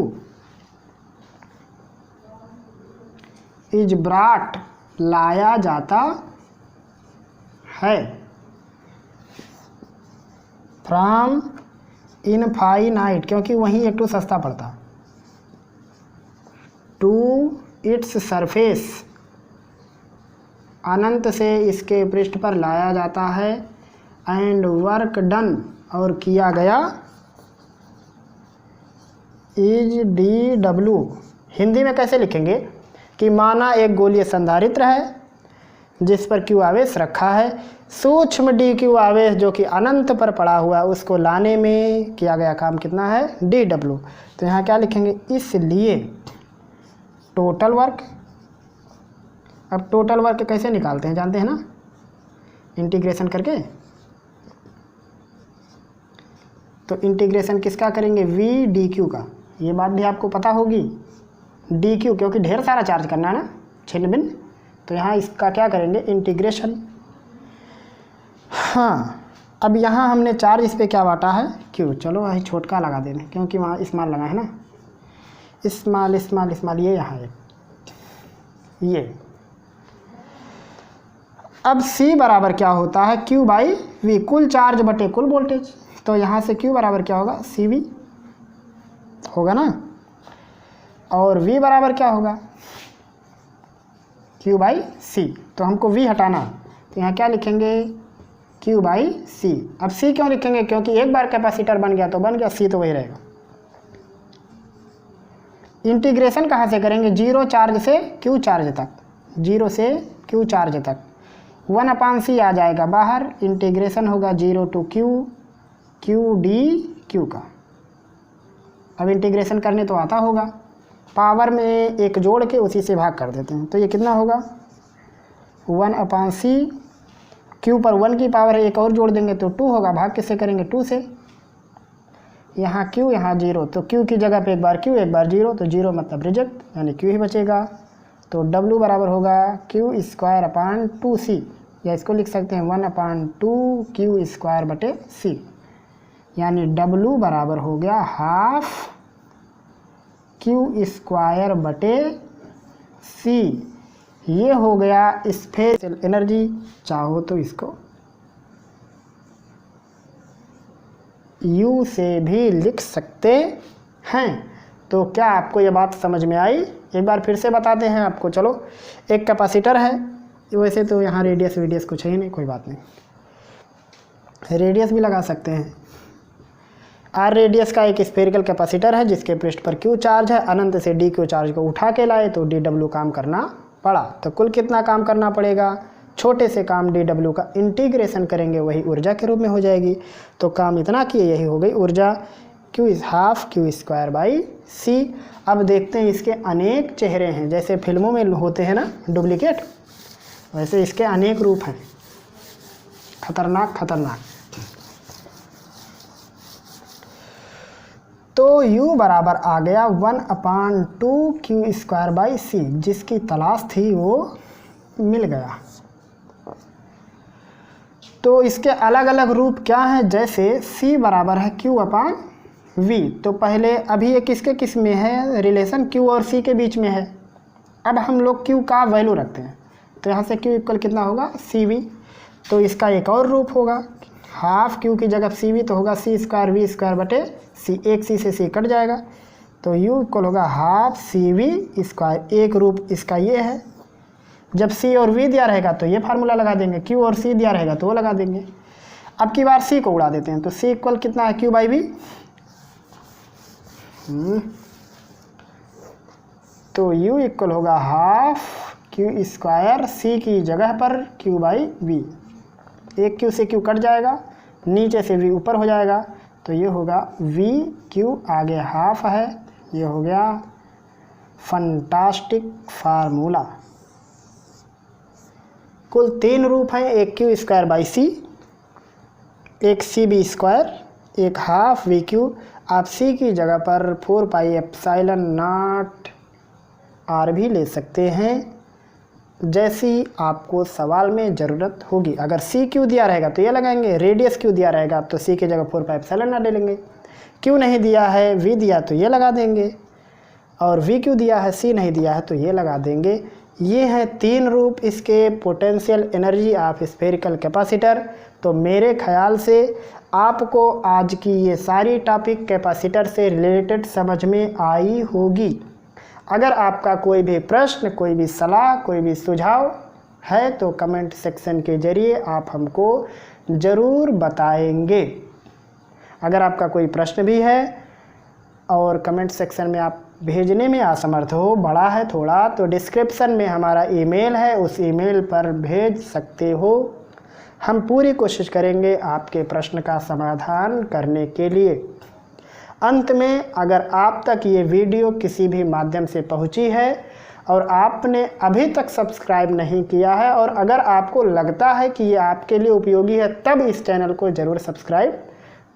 इज ब्रॉट लाया जाता है फ्रॉम इनफाइनाइट, क्योंकि वहीं एक तो सस्ता पड़ता, टू इट्स सरफेस, अनंत से इसके पृष्ठ पर लाया जाता है एंड वर्क डन, और किया गया इज dw। हिंदी में कैसे लिखेंगे कि माना एक गोलीय संधारित्र है जिस पर Q आवेश रखा है, सूक्ष्म dq आवेश जो कि अनंत पर पड़ा हुआ है उसको लाने में किया गया काम कितना है? dw। तो यहाँ क्या लिखेंगे? इसलिए टोटल वर्क। अब टोटल वर्क कैसे निकालते हैं जानते हैं ना? इंटीग्रेशन करके। तो इंटीग्रेशन किसका करेंगे? v dq का। ये बात भी आपको पता होगी, dq क्योंकि ढेर सारा चार्ज करना है ना, छिन्न भिन्न। तो यहाँ इसका क्या करेंगे? इंटीग्रेशन। हाँ, अब यहाँ हमने चार्ज इस पर क्या बांटा है? Q। चलो वही छोटका लगा देना क्योंकि वहाँ स्मॉल लगा है ना, स्मॉल स्मॉल स्मॉल, ये यहाँ है ये। अब C बराबर क्या होता है? Q बाई V, कुल चार्ज बटे कुल वोल्टेज। तो यहाँ से Q बराबर क्या होगा? CV होगा ना, और V बराबर क्या होगा? Q by C। तो हमको V हटाना, तो यहाँ क्या लिखेंगे? Q by C। अब C क्यों लिखेंगे? क्योंकि एक बार कैपेसिटर बन गया तो बन गया, C तो वही रहेगा। इंटीग्रेशन कहाँ से करेंगे? जीरो चार्ज से Q चार्ज तक, जीरो से Q चार्ज तक 1/c आ जाएगा बाहर। इंटीग्रेशन होगा 0 टू Q, Q dq का। अब इंटीग्रेशन करने तो आता होगा, पावर में एक जोड़ के उसी से भाग कर देते हैं। तो ये कितना होगा? 1/c, Q पर 1 की पावर है, एक और जोड़ देंगे तो 2 होगा। भाग किससे करेंगे? 2 से। यहाँ Q यहाँ 0, तो Q की जगह पे एक बार Q एक बार 0, तो 0 मतलब रिजेक्ट, यानी Q ही बचेगा। तो W बराबर होगा Q²/2c, या इसको लिख सकते हैं 1/2Q² C, यानी W बराबर हो गया हाफ Q²/C। ये हो गया स्पेशल एनर्जी। चाहो तो इसको U से भी लिख सकते हैं। तो क्या आपको ये बात समझ में आई? एक बार फिर से बताते हैं आपको। चलो, एक कैपेसिटर है, वैसे तो यहाँ रेडियस कुछ है ही नहीं, कोई बात नहीं, रेडियस भी लगा सकते हैं। R रेडियस का एक स्फेरिकल कैपेसिटर है जिसके पृष्ठ पर Q चार्ज है, अनंत से dq चार्ज को उठा के लाए तो dw काम करना पड़ा। तो कुल कितना काम करना पड़ेगा? छोटे से काम dw का इंटीग्रेशन करेंगे वही ऊर्जा के रूप में हो जाएगी। तो काम इतना किए, यही हो गई ऊर्जा। Q is half Q square by C. अब देखते हैं इसके अनेक चेहरे हैं, जैसे फिल्मों में होते हैं ना डुप्लीकेट, वैसे इसके अनेक रूप हैं, खतरनाक खतरनाक। तो u बराबर आ गया 1/2 क्यू स्क्वायर बाई सी, जिसकी तलाश थी वो मिल गया। तो इसके अलग अलग रूप क्या हैं, जैसे c बराबर है q/v। तो पहले अभी ये किसके किस में है, रिलेशन q और c के बीच में है। अब हम लोग q का वैल्यू रखते हैं, तो यहाँ से q इक्वल कितना होगा cv। तो इसका एक और रूप होगा, हाफ q की जगह cv तो होगा c स्क्वायर v स्क्वायर बटे c, एक c से c कट जाएगा, तो u इक्वल होगा हाफ cv स्क्वायर। एक रूप इसका ये है, जब c और v दिया रहेगा तो ये फार्मूला लगा देंगे, q और c दिया रहेगा तो वो लगा देंगे। अब की बार c को उड़ा देते हैं, तो c इक्वल कितना है q बाई v। तो u इक्वल होगा हाफ q स्क्वायर, c की जगह पर q बाई v। एक q से q कट जाएगा, नीचे से v ऊपर हो जाएगा, तो ये होगा v q आगे हाफ है, ये हो गया फंटास्टिक फार्मूला। कुल 3 रूप हैं, एक क्यू स्क्वायर बाई सी, एक सी बी स्क्वायर, एक हाफ वी क्यू। आप सी की जगह पर 4 पाई एप्सिलॉन नॉट आर भी ले सकते हैं, जैसी आपको सवाल में ज़रूरत होगी। अगर सी क्यू दिया रहेगा तो ये लगाएंगे, रेडियस क्यू दिया रहेगा तो सी की जगह 4 पाई एप्सिलॉन नॉट ले लेंगे। क्यू नहीं दिया है, वी दिया तो ये लगा देंगे, और वी क्यू दिया है, सी नहीं दिया है तो ये लगा देंगे। ये हैं 3 रूप इसके potential energy of spherical capacitor. तो मेरे ख्याल से आपको आज की ये सारी टॉपिक कैपेसिटर से रिलेटेड समझ में आई होगी। अगर आपका कोई भी प्रश्न, कोई भी सलाह, कोई भी सुझाव है तो कमेंट सेक्शन के ज़रिए आप हमको ज़रूर बताएंगे। अगर आपका कोई प्रश्न भी है और कमेंट सेक्शन में आप भेजने में असमर्थ हो, बड़ा है थोड़ा, तो डिस्क्रिप्शन में हमारा ईमेल है, उस ईमेल पर भेज सकते हो। हम पूरी कोशिश करेंगे आपके प्रश्न का समाधान करने के लिए। अंत में, अगर आप तक ये वीडियो किसी भी माध्यम से पहुंची है और आपने अभी तक सब्सक्राइब नहीं किया है, और अगर आपको लगता है कि ये आपके लिए उपयोगी है, तब इस चैनल को ज़रूर सब्सक्राइब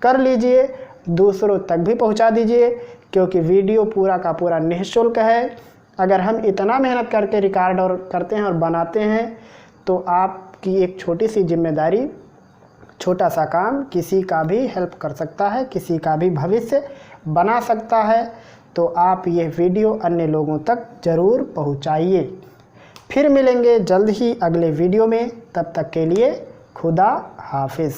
कर लीजिए, दूसरों तक भी पहुंचा दीजिए, क्योंकि वीडियो पूरा का पूरा निःशुल्क है। अगर हम इतना मेहनत करके रिकॉर्ड और करते हैं और बनाते हैं, तो आपकी एक छोटी सी जिम्मेदारी, छोटा सा काम किसी का भी हेल्प कर सकता है, किसी का भी भविष्य बना सकता है। तो आप ये वीडियो अन्य लोगों तक ज़रूर पहुंचाइए। फिर मिलेंगे जल्द ही अगले वीडियो में, तब तक के लिए खुदा हाफिज़।